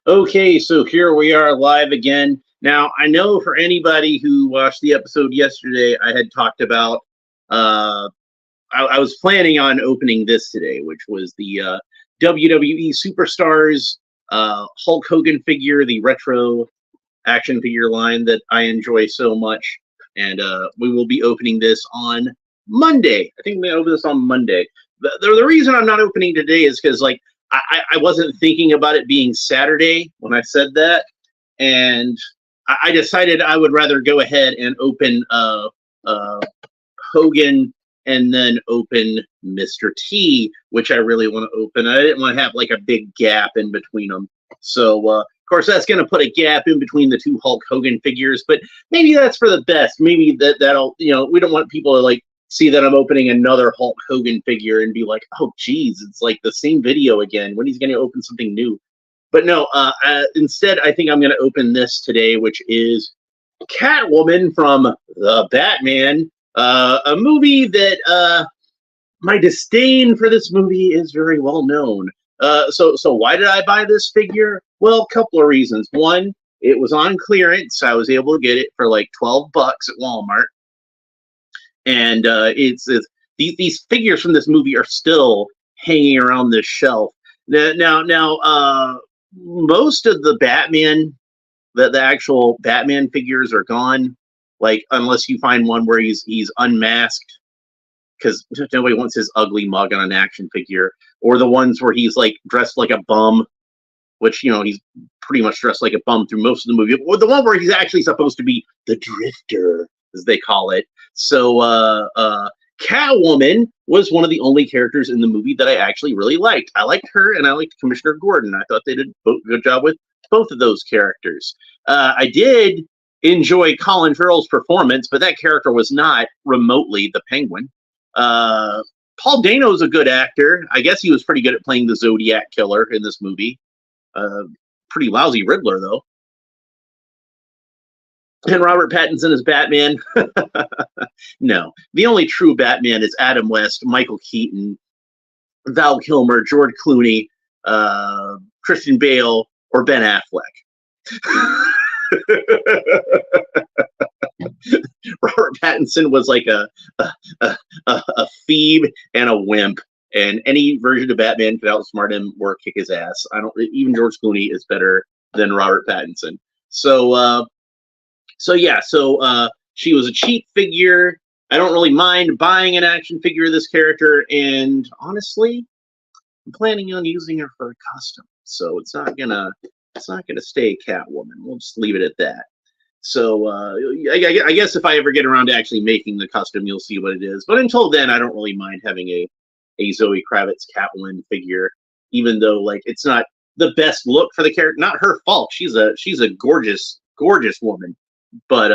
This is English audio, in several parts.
Okay, so here we are live again. Now, I know for anybody who watched the episode yesterday, I had talked about, uh, I was planning on opening this today, which was the WWE Superstars Hulk Hogan figure, the retro action figure line that I enjoy so much. And we will be opening this on Monday. I think we open this on Monday. The reason I'm not opening today is because, like, I wasn't thinking about it being Saturday when I said that. And I decided I would rather go ahead and open uh, Hogan and then open Mr. T, which I really want to open. I didn't want to have like a big gap in between them. So, of course, that's going to put a gap in between the two Hulk Hogan figures, but maybe that's for the best. Maybe that'll, we don't want people to like see that I'm opening another Hulk Hogan figure and be like, oh, geez, it's like the same video again. When he's going to open something new? But no, instead, I think I'm going to open this today, which is Catwoman from The Batman, a movie that my disdain for this movie is very well known. So why did I buy this figure? Well, a couple of reasons. One, it was on clearance. I was able to get it for like $12 at Walmart, and these figures from this movie are still hanging around this shelf. Now, most of the Batman, the actual Batman figures are gone. Like, unless you find one where he's unmasked, because nobody wants his ugly mug on an action figure, or the ones where he's like dressed like a bum, which he's pretty much dressed like a bum through most of the movie, or the one where he's actually supposed to be the Drifter, as they call it. So Catwoman was one of the only characters in the movie that I actually really liked. I liked her, and I liked Commissioner Gordon. I thought they did a good job with both of those characters. I did enjoy Colin Farrell's performance, but that character was not remotely the Penguin. Paul Dano's a good actor. I guess he was pretty good at playing the Zodiac Killer in this movie. Pretty lousy Riddler, though. And Robert Pattinson is Batman. No, the only true Batman is Adam West, Michael Keaton, Val Kilmer, George Clooney, Christian Bale, or Ben Affleck. Robert Pattinson was like a phoebe and a wimp, and any version of Batman could outsmart him or kick his ass. Even George Clooney is better than Robert Pattinson. So she was a cheap figure. I don't really mind buying an action figure of this character, and honestly, I'm planning on using her for a custom. So it's not gonna stay Catwoman. We'll just leave it at that. So I guess if I ever get around to actually making the custom, you'll see what it is. But until then, I don't really mind having a Zoe Kravitz Catwoman figure, even though like it's not the best look for the character. Not her fault. She's a gorgeous woman. But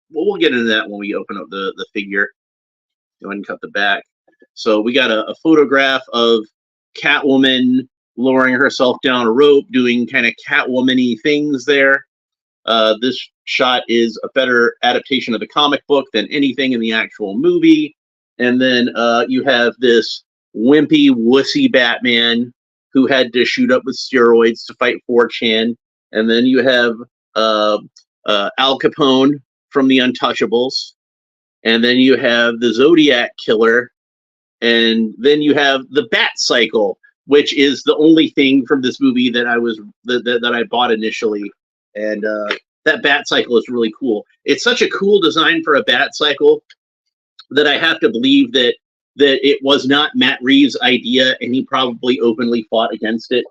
we'll get into that when we open up the figure. Go ahead and cut the back. So we got a photograph of Catwoman lowering herself down a rope, doing kind of Catwoman-y things there. This shot is a better adaptation of the comic book than anything in the actual movie. And then you have this wimpy, wussy Batman who had to shoot up with steroids to fight 4chan. And then you have Al Capone from The Untouchables. And then you have the Zodiac Killer. And then you have the Bat Cycle, which is the only thing from this movie that I bought initially. And that Bat Cycle is really cool. It's such a cool design for a Bat Cycle that I have to believe that it was not Matt Reeves' idea, and he probably openly fought against it.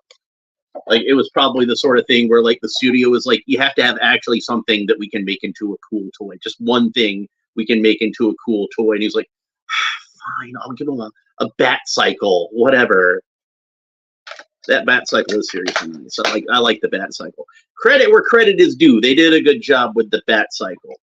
Like, it was probably the sort of thing where like the studio was like, you have to have actually something that we can make into a cool toy. Just one thing we can make into a cool toy. And he's like, fine, I'll give him a Bat Cycle, whatever. That Bat Cycle is seriously nice. I like the Bat Cycle. Credit where credit is due. They did a good job with the Bat Cycle.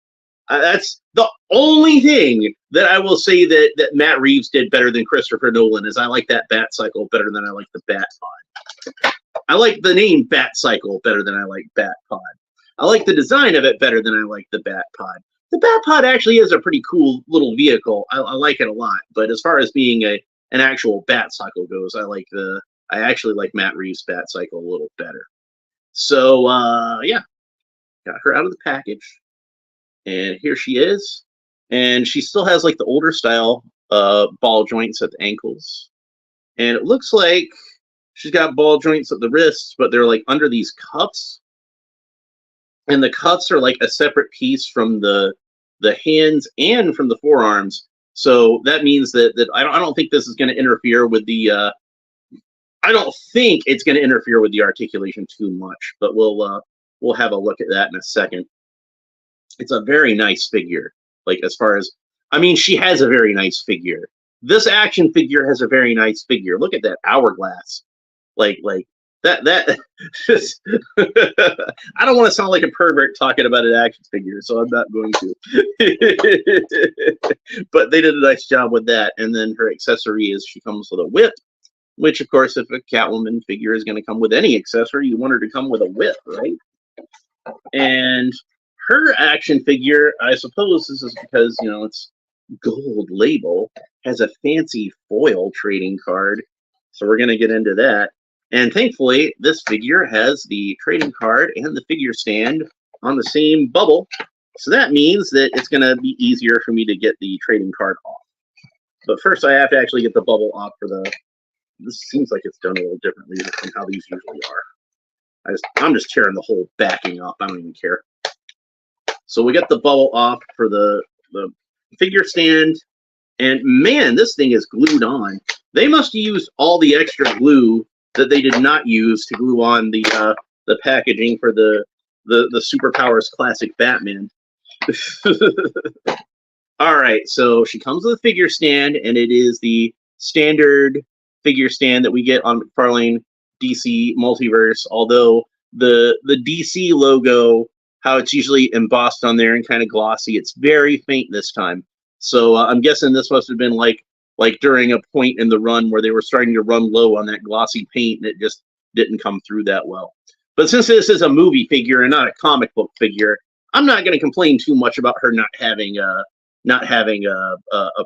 That's the only thing that I will say that Matt Reeves did better than Christopher Nolan is I like that Bat Cycle better than I like the Bat Pod. I like the name Bat Cycle better than I like Bat Pod. I like the design of it better than I like the Bat Pod. The Bat Pod actually is a pretty cool little vehicle. I like it a lot. But as far as being an actual Bat Cycle goes, I actually like Matt Reeves' Bat Cycle a little better. So yeah, got her out of the package, and here she is. And she still has like the older style ball joints at the ankles, and it looks like she's got ball joints at the wrists, but they're like under these cuffs, and the cuffs are like a separate piece from the hands and from the forearms. So that means that I don't think this is going to interfere with the I don't think it's going to interfere with the articulation too much, but we'll have a look at that in a second. It's a very nice figure. Like, as far as, I mean, she has a very nice figure. This action figure has a very nice figure. Look at that hourglass. Like that just I don't want to sound like a pervert talking about an action figure, so I'm not going to. But they did a nice job with that. And then her accessory is she comes with a whip, which, of course, if a Catwoman figure is going to come with any accessory, you want her to come with a whip, right? And her action figure, I suppose this is because, you know, it's gold label, has a fancy foil trading card. So we're going to get into that. And thankfully, this figure has the trading card and the figure stand on the same bubble. So that means that it's going to be easier for me to get the trading card off. But first, I have to actually get the bubble off for the... This seems like it's done a little differently than how these usually are. I'm just tearing the whole backing up. I don't even care. So we got the bubble off for the figure stand. And man, this thing is glued on. They must have used all the extra glue that they did not use to glue on the packaging for the Superpowers Classic Batman. All right, so she comes with a figure stand, and it is the standard figure stand that we get on McFarlane DC Multiverse, although the DC logo, how it's usually embossed on there and kind of glossy, it's very faint this time. So I'm guessing this must have been like during a point in the run where they were starting to run low on that glossy paint, and it just didn't come through that well. But since this is a movie figure and not a comic book figure, I'm not going to complain too much about her not having a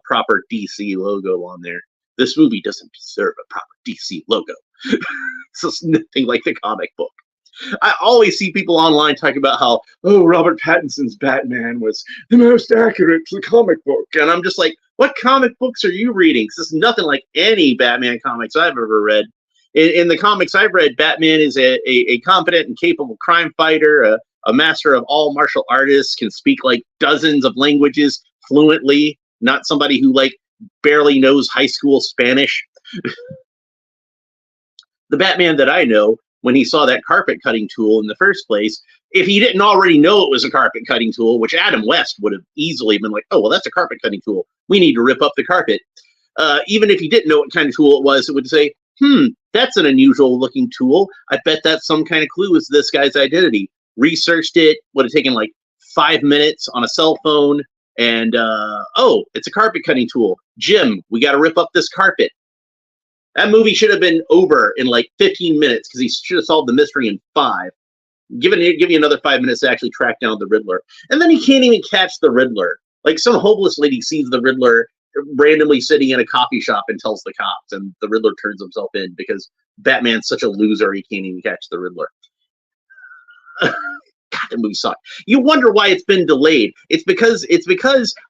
proper DC logo on there. This movie doesn't deserve a proper DC logo. It's just nothing like the comic book. I always see people online talking about how, oh, Robert Pattinson's Batman was the most accurate to the comic book. And I'm just like, what comic books are you reading? Because it's nothing like any Batman comics I've ever read. In the comics I've read, Batman is a competent and capable crime fighter, a master of all martial artists, can speak like dozens of languages fluently, not somebody who like barely knows high school Spanish. The Batman that I know, when he saw that carpet cutting tool in the first place, if he didn't already know it was a carpet cutting tool, which Adam West would have easily been like, oh, well, that's a carpet cutting tool. We need to rip up the carpet. Even if he didn't know what kind of tool it was, it would say, that's an unusual looking tool. I bet that's some kind of clue as to this guy's identity. Researched it, would have taken like 5 minutes on a cell phone, and oh, it's a carpet cutting tool. Jim, we got to rip up this carpet. That movie should have been over in like 15 minutes because he should have solved the mystery in 5. Give you another 5 minutes to actually track down the Riddler. And then he can't even catch the Riddler. Like, some hopeless lady sees the Riddler randomly sitting in a coffee shop and tells the cops, and the Riddler turns himself in because Batman's such a loser he can't even catch the Riddler. God, the movie sucked. You wonder why it's been delayed. It's because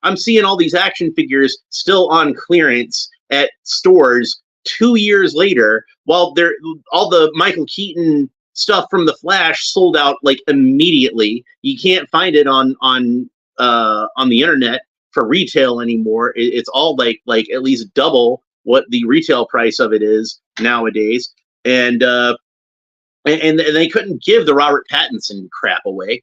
I'm seeing all these action figures still on clearance at stores 2 years later, while all the Michael Keaton stuff from The Flash sold out like immediately. You can't find it on the internet for retail anymore. It's all like at least double what the retail price of it is nowadays, and they couldn't give the Robert Pattinson crap away.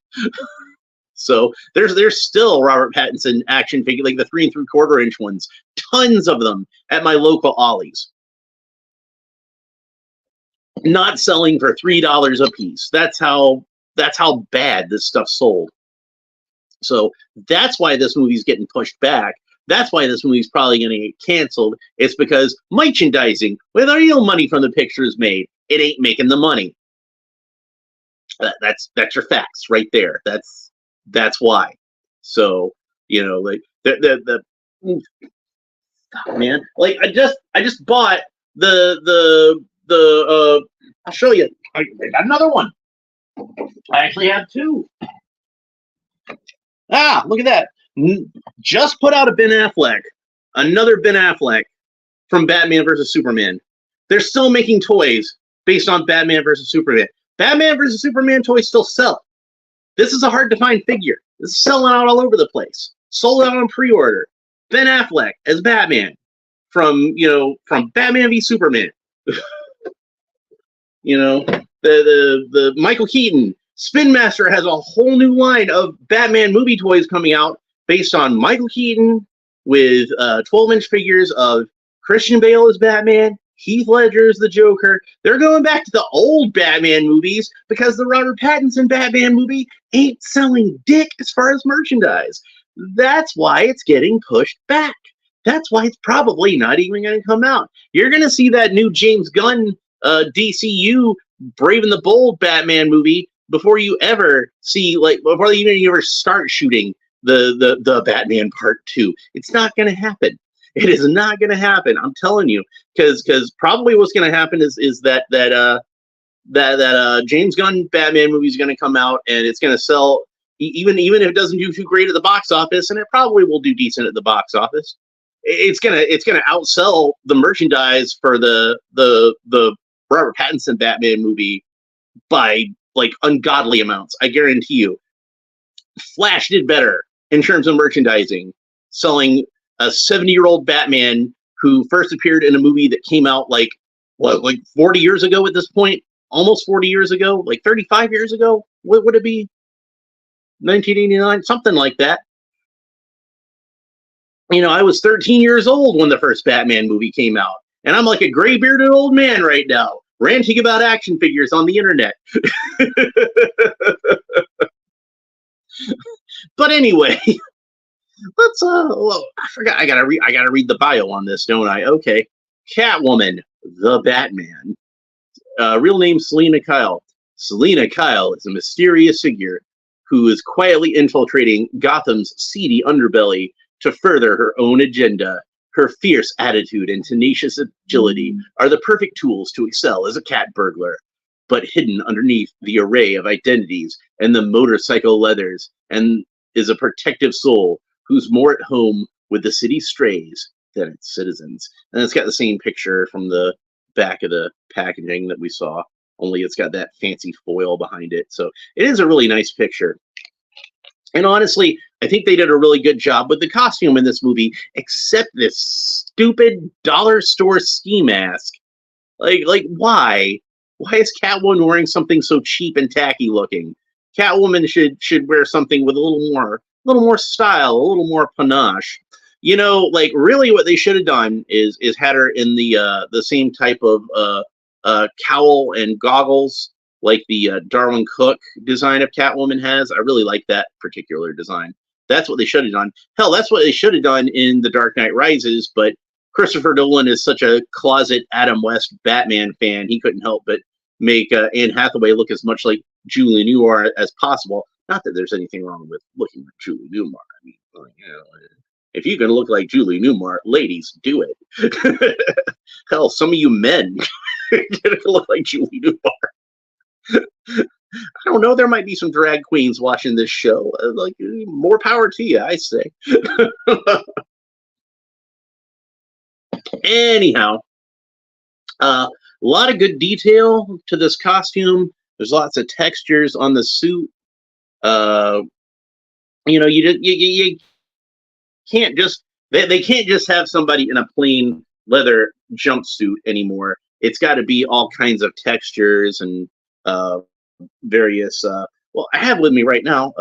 So there's still Robert Pattinson action figure, like the 3 3/4 inch ones, tons of them at my local Ollie's. Not selling for $3 a piece. That's how bad this stuff sold. So that's why this movie's getting pushed back. That's why this movie's probably going to get canceled. It's because merchandising, where the real money from the picture is made, it ain't making the money. That's your facts right there. That's why. So, you know, like the man, like I just bought the I'll show you. I got another one. I actually have two. Look at that. Just put out a Ben Affleck. Another Ben Affleck from Batman versus Superman. They're still making toys based on Batman versus Superman. Batman versus Superman toys still sell. This is a hard to find figure. This is selling out all over the place. Sold out on pre-order. Ben Affleck as Batman from Batman v Superman. The Michael Keaton. Spin Master has a whole new line of Batman movie toys coming out based on Michael Keaton with 12-inch figures of Christian Bale as Batman, Heath Ledger as the Joker. They're going back to the old Batman movies because the Robert Pattinson Batman movie ain't selling dick as far as merchandise. That's why it's getting pushed back. That's why it's probably not even going to come out. You're going to see that new James Gunn DCU Brave and the Bold Batman movie before you ever see, before you even ever start shooting the Batman Part 2. It's not going to happen. It is not going to happen. I'm telling you, because probably what's going to happen is that James Gunn Batman movie is going to come out and it's going to sell, even if it doesn't do too great at the box office, and it probably will do decent at the box office. It's gonna outsell the merchandise for the Robert Pattinson Batman movie by ungodly amounts. I guarantee you. Flash did better in terms of merchandising, selling a 70-year-old Batman who first appeared in a movie that came out 40 years ago at this point, almost 40 years ago, 35 years ago. What would it be? 1989, something like that. I was 13 years old when the first Batman movie came out, and I'm like a gray-bearded old man right now, ranting about action figures on the internet. But anyway, let's I forgot. I gotta read the bio on this, don't I? Okay, Catwoman, the Batman. Real name Selina Kyle. Selina Kyle is a mysterious figure who is quietly infiltrating Gotham's seedy underbelly to further her own agenda. Her fierce attitude and tenacious agility are the perfect tools to excel as a cat burglar. But hidden underneath the array of identities and the motorcycle leathers and is a protective soul who's more at home with the city's strays than its citizens. And it's got the same picture from the back of the packaging that we saw, only it's got that fancy foil behind it. So it is a really nice picture. And honestly, I think they did a really good job with the costume in this movie, except this stupid dollar store ski mask. Why? Why is Catwoman wearing something so cheap and tacky looking? Catwoman should wear something with a little more style, a little more panache. Really what they should have done is had her in the same type of cowl and goggles like the Darwin Cook design of Catwoman has. I really like that particular design. That's what they should have done. Hell, that's what they should have done in The Dark Knight Rises, but Christopher Nolan is such a closet Adam West Batman fan, he couldn't help but make Anne Hathaway look as much like Julie Newmar as possible. Not that there's anything wrong with looking like Julie Newmar. I mean, if you can look like Julie Newmar, ladies, do it. Hell, some of you men can look like Julie Newmar. I don't know. There might be some drag queens watching this show. More power to you, I say. Anyhow, a lot of good detail to this costume. There's lots of textures on the suit. You can't just they can't just have somebody in a plain leather jumpsuit anymore. It's got to be all kinds of textures and various. Well, I have with me right now.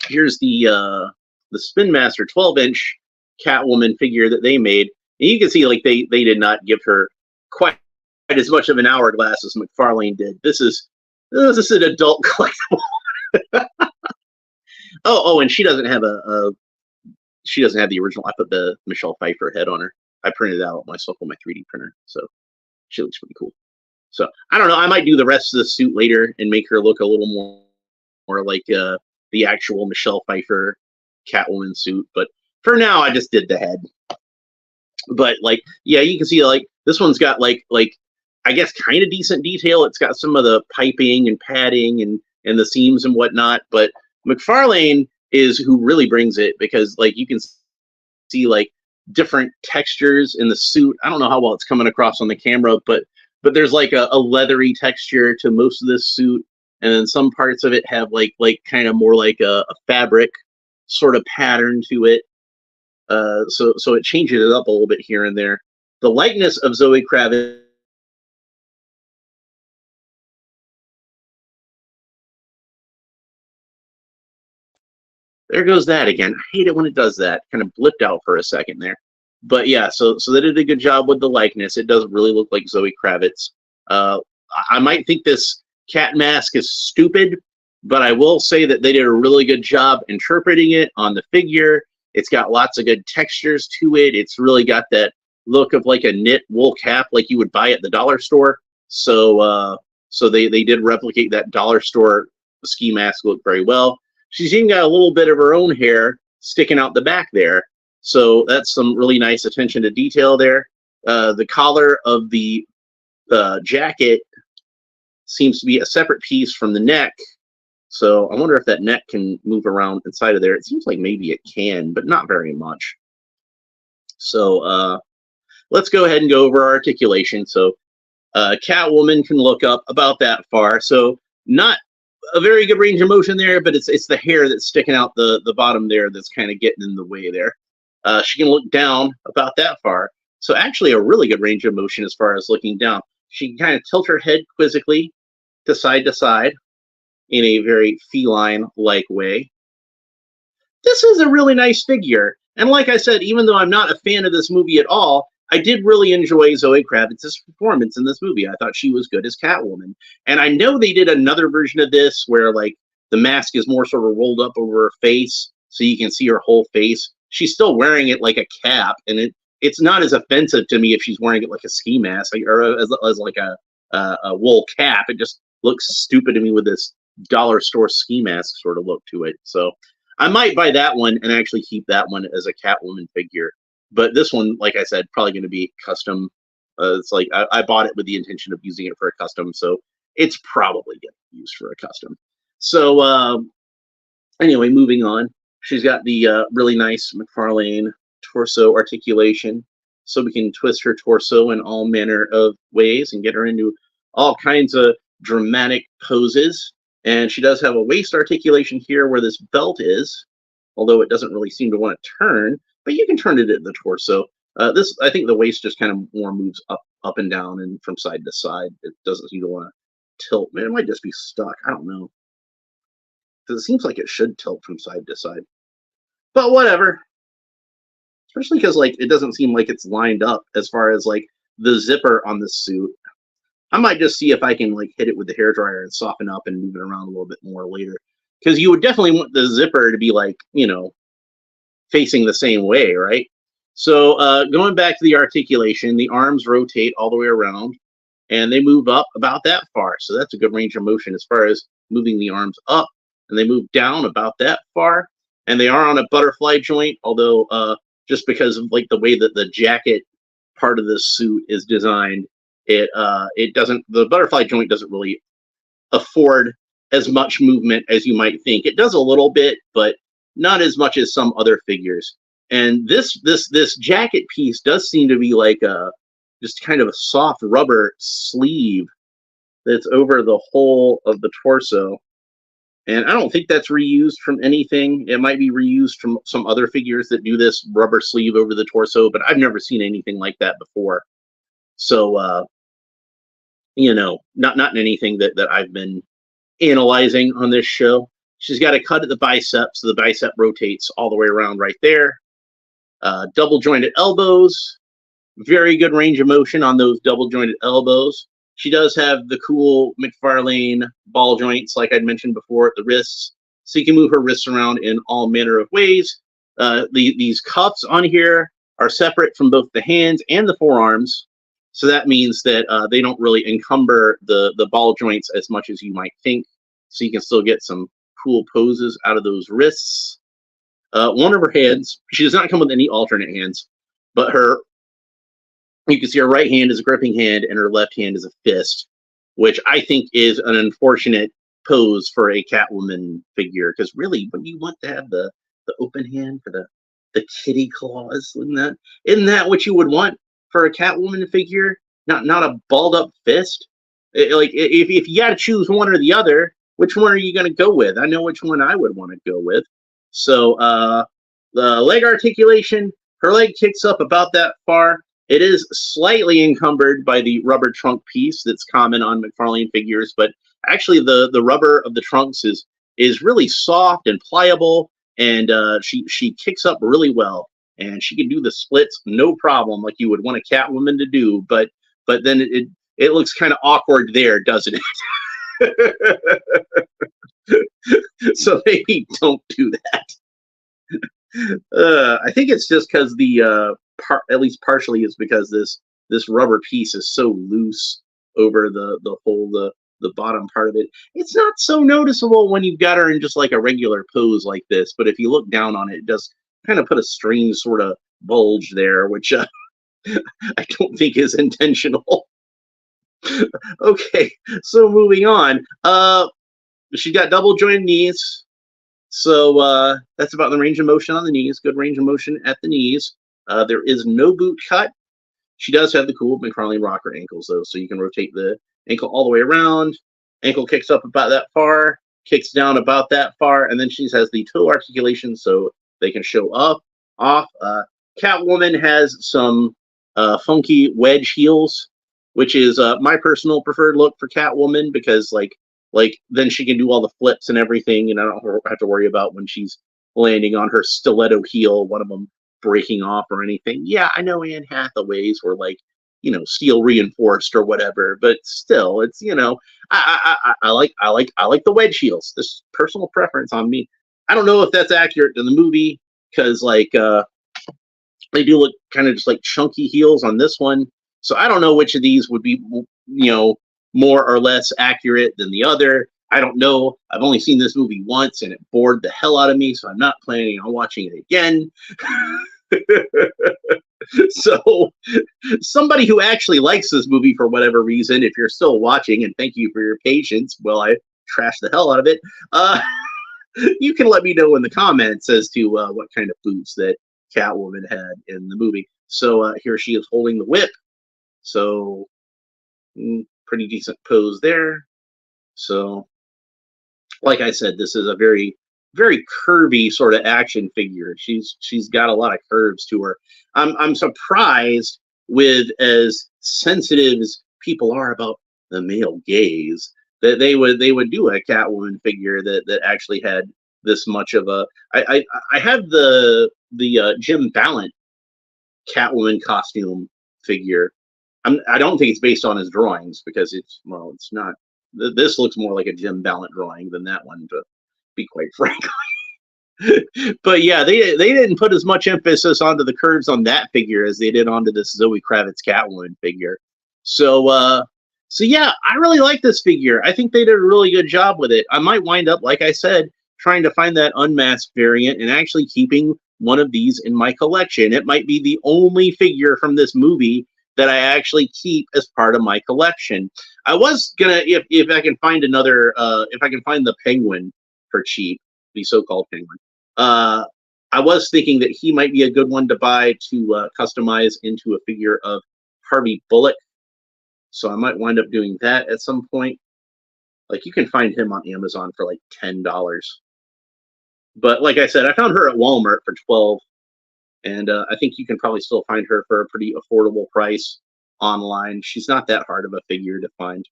Here's the Spin Master 12-inch Catwoman figure that they made. And you can see they did not give her quite as much of an hourglass as Mcfarlane did. This is an adult collectible. And she doesn't have she doesn't have the original. I put the Michelle Pfeiffer head on her. I printed it out myself on my 3D printer, so she looks pretty cool. So I don't know. I might do the rest of the suit later and make her look a little more like the actual Michelle Pfeiffer Catwoman suit. But for now, I just did the head. But you can see this one's got I guess, kind of decent detail. It's got some of the piping and padding and the seams and whatnot. But Mcfarlane is who really brings it, because like you can see like different textures in the suit. I don't know how well it's coming across on the camera, but there's like a leathery texture to most of this suit, and then some parts of it have like kind of more like a fabric sort of pattern to it. So it changes it up a little bit here and there. The likeness of Zoe Kravitz. There goes that again. I hate it when it does that. Kind of blipped out for a second there. But yeah, so they did a good job with the likeness. It doesn't really look like Zoe Kravitz. I might think this cat mask is stupid, but I will say that they did a really good job interpreting it on the figure. It's got lots of good textures to it. It's really got that look of like a knit wool cap like you would buy at the dollar store. So they did replicate that dollar store ski mask look very well. She's even got a little bit of her own hair sticking out the back there. So that's some really nice attention to detail there. The collar of the jacket seems to be a separate piece from the neck. So I wonder if that neck can move around inside of there. It seems like maybe it can, but not very much. So let's go ahead and go over our articulation. So Catwoman can look up about that far. So not a very good range of motion there, but it's the hair that's sticking out the bottom there that's kind of getting in the way there. She can look down about that far. So actually a really good range of motion as far as looking down. She can kind of tilt her head quizzically to side in a very feline-like way. This is a really nice figure. And like I said, even though I'm not a fan of this movie at all, I did really enjoy Zoe Kravitz's performance in this movie. I thought she was good as Catwoman. And I know they did another version of this where like the mask is more sort of rolled up over her face so you can see her whole face. She's still wearing it like a cap, and it's not as offensive to me if she's wearing it like a ski mask or as like a wool cap. It just looks stupid to me with this dollar store ski mask sort of look to it. So I might buy that one and actually keep that one as a Catwoman figure. But this one, like I said, probably going to be custom. It's like I bought it with the intention of using it for a custom, so it's probably going to be used for a custom. So anyway, moving on. She's got the really nice Mcfarlane torso articulation, so we can twist her torso in all manner of ways and get her into all kinds of dramatic poses. And she does have a waist articulation here where this belt is, although it doesn't really seem to want to turn, but you can turn it at the torso. I think the waist just kind of more moves up and down and from side to side. It doesn't seem to want to tilt. Man, it might just be stuck. I don't know. Because it seems like it should tilt from side to side. But whatever. Especially because like it doesn't seem like it's lined up as far as like the zipper on this suit. I might just see if I can like hit it with the hairdryer and soften up and move it around a little bit more later. Because you would definitely want the zipper to be like, you know, facing the same way, right? So going back to the articulation, the arms rotate all the way around and they move up about that far. So that's a good range of motion as far as moving the arms up, and they move down about that far. And they are on a butterfly joint, although just because of like the way that the jacket part of this suit is designed, it doesn't, the butterfly joint doesn't really afford as much movement as you might think. It does a little bit, but not as much as some other figures. And this jacket piece does seem to be like just kind of a soft rubber sleeve that's over the whole of the torso. And I don't think that's reused from anything. It might be reused from some other figures that do this rubber sleeve over the torso, but I've never seen anything like that before. So, you know, not anything that I've been analyzing on this show. She's got a cut at the bicep, so the bicep rotates all the way around right there. Double jointed elbows, very good range of motion on those double jointed elbows. She does have the cool Mcfarlane ball joints, like I'd mentioned before, at the wrists, so you can move her wrists around in all manner of ways. These cuffs on here are separate from both the hands and the forearms, so that means that they don't really encumber the ball joints as much as you might think, so you can still get some cool poses out of those wrists. One of her hands, she does not come with any alternate hands, but her You can see her right hand is a gripping hand and her left hand is a fist, which I think is an unfortunate pose for a Catwoman figure. Because really, when you want to have the open hand for the kitty claws, isn't that what you would want for a Catwoman figure? Not a balled up fist. Like if you got to choose one or the other, which one are you going to go with? I know which one I would want to go with. So the leg articulation, her leg kicks up about that far. It is slightly encumbered by the rubber trunk piece that's common on Mcfarlane figures, but actually the rubber of the trunks is really soft and pliable, and she kicks up really well, and she can do the splits no problem like you would want a Catwoman to do, but then it looks kind of awkward there, doesn't it? So maybe don't do that. I think it's just because at least partially is because this rubber piece is so loose over the bottom part of it. It's not so noticeable when you've got her in just like a regular pose like this, but if you look down on it, it does kind of put a strange sort of bulge there, which I don't think is intentional. Okay, so moving on. She's got double jointed knees. So that's about the range of motion on the knees. Good range of motion at the knees. There is no boot cut. She does have the cool Mcfarlane rocker ankles, though, so you can rotate the ankle all the way around. Ankle kicks up about that far, kicks down about that far, and then she has the toe articulation, so they can show up, off. Catwoman has some funky wedge heels, which is my personal preferred look for Catwoman, because like then she can do all the flips and everything, and I don't have to worry about when she's landing on her stiletto heel, one of them breaking off or anything. Yeah, I know Anne Hathaway's were like, steel reinforced or whatever, but still, it's I like the wedge heels. This personal preference on me. I don't know if that's accurate in the movie, because they do look kind of just like chunky heels on this one. So I don't know which of these would be more or less accurate than the other. I don't know. I've only seen this movie once and it bored the hell out of me, so I'm not planning on watching it again. So somebody who actually likes this movie for whatever reason, if you're still watching, and thank you for your patience while I trash the hell out of it, you can let me know in the comments as to what kind of boots that Catwoman had in the movie. So here she is holding the whip. So pretty decent pose there. So like I said, this is a very, very curvy sort of action figure. She's got a lot of curves to her. I'm surprised, with as sensitive as people are about the male gaze, that they would do a Catwoman figure that actually had this much of a. I have the Jim Ballant Catwoman costume figure. I don't think it's based on his drawings, because it's not. This looks more like a Jim Ballant drawing than that one, to be quite frank. But yeah, they didn't put as much emphasis onto the curves on that figure as they did onto this Zoe Kravitz Catwoman figure. So yeah, I really like this figure. I think they did a really good job with it. I might wind up, like I said, trying to find that unmasked variant and actually keeping one of these in my collection. It might be the only figure from this movie that I actually keep as part of my collection. I was gonna, if I can find another, if I can find the Penguin for cheap, the so-called Penguin. I was thinking that he might be a good one to buy to customize into a figure of Harvey Bullock. So I might wind up doing that at some point. Like, you can find him on Amazon for like $10. But like I said, I found her at Walmart for $12. And I think you can probably still find her for a pretty affordable price online. She's not that hard of a figure to find.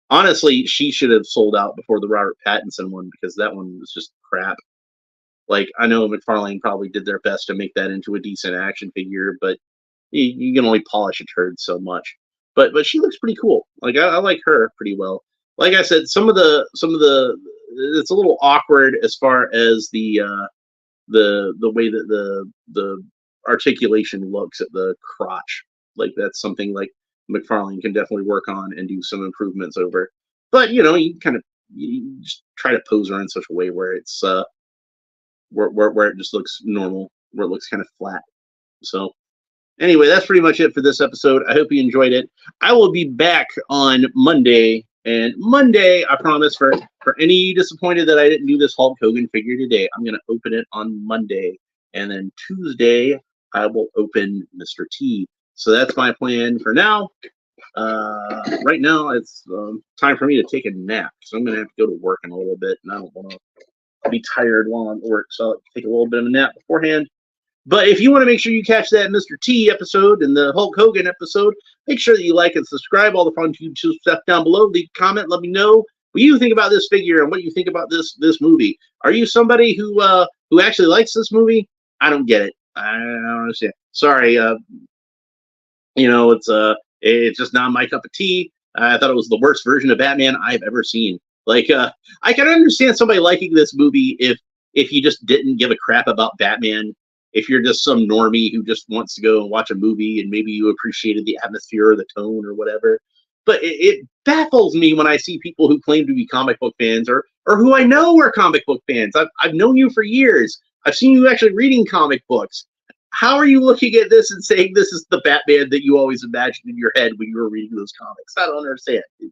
Honestly, she should have sold out before the Robert Pattinson one, because that one was just crap. Like, I know Mcfarlane probably did their best to make that into a decent action figure, but you can only polish a turd so much. But she looks pretty cool. Like, I like her pretty well. Like I said, some of the it's a little awkward as far as the way that the articulation looks at the crotch. Like, that's something like Mcfarlane can definitely work on and do some improvements over. But you just try to pose her in such a way where it's where it just looks normal, where it looks kind of flat. So Anyway, that's pretty much it for this episode. I hope you enjoyed it. I will be back on Monday. And Monday, I promise, for any disappointed that I didn't do this Hulk Hogan figure today, I'm going to open it on Monday. And then Tuesday, I will open Mr. T. So that's my plan for now. Right now, it's time for me to take a nap. So I'm going to have to go to work in a little bit. And I don't want to be tired while I'm at work. So I'll take a little bit of a nap beforehand. But if you want to make sure you catch that Mr. T episode and the Hulk Hogan episode, make sure that you like and subscribe. All the fun YouTube stuff down below. Leave a comment. Let me know what you think about this figure and what you think about this movie. Are you somebody who actually likes this movie? I don't get it. I don't understand. Sorry. It's just not my cup of tea. I thought it was the worst version of Batman I've ever seen. Like, I can understand somebody liking this movie if you just didn't give a crap about Batman. If you're just some normie who just wants to go and watch a movie and maybe you appreciated the atmosphere or the tone or whatever. But it baffles me when I see people who claim to be comic book fans or who I know are comic book fans. I've known you for years. I've seen you actually reading comic books. How are you looking at this and saying this is the Batman that you always imagined in your head when you were reading those comics? I don't understand. It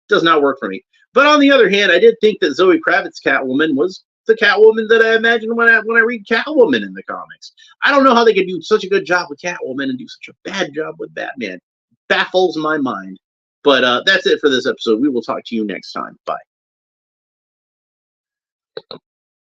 does not work for me. But on the other hand, I did think that Zoe Kravitz Catwoman was the Catwoman that I imagined when I read Catwoman in the comics. I don't know how they could do such a good job with Catwoman and do such a bad job with Batman. Baffles my mind. But that's it for this episode. We will talk to you next time. Bye.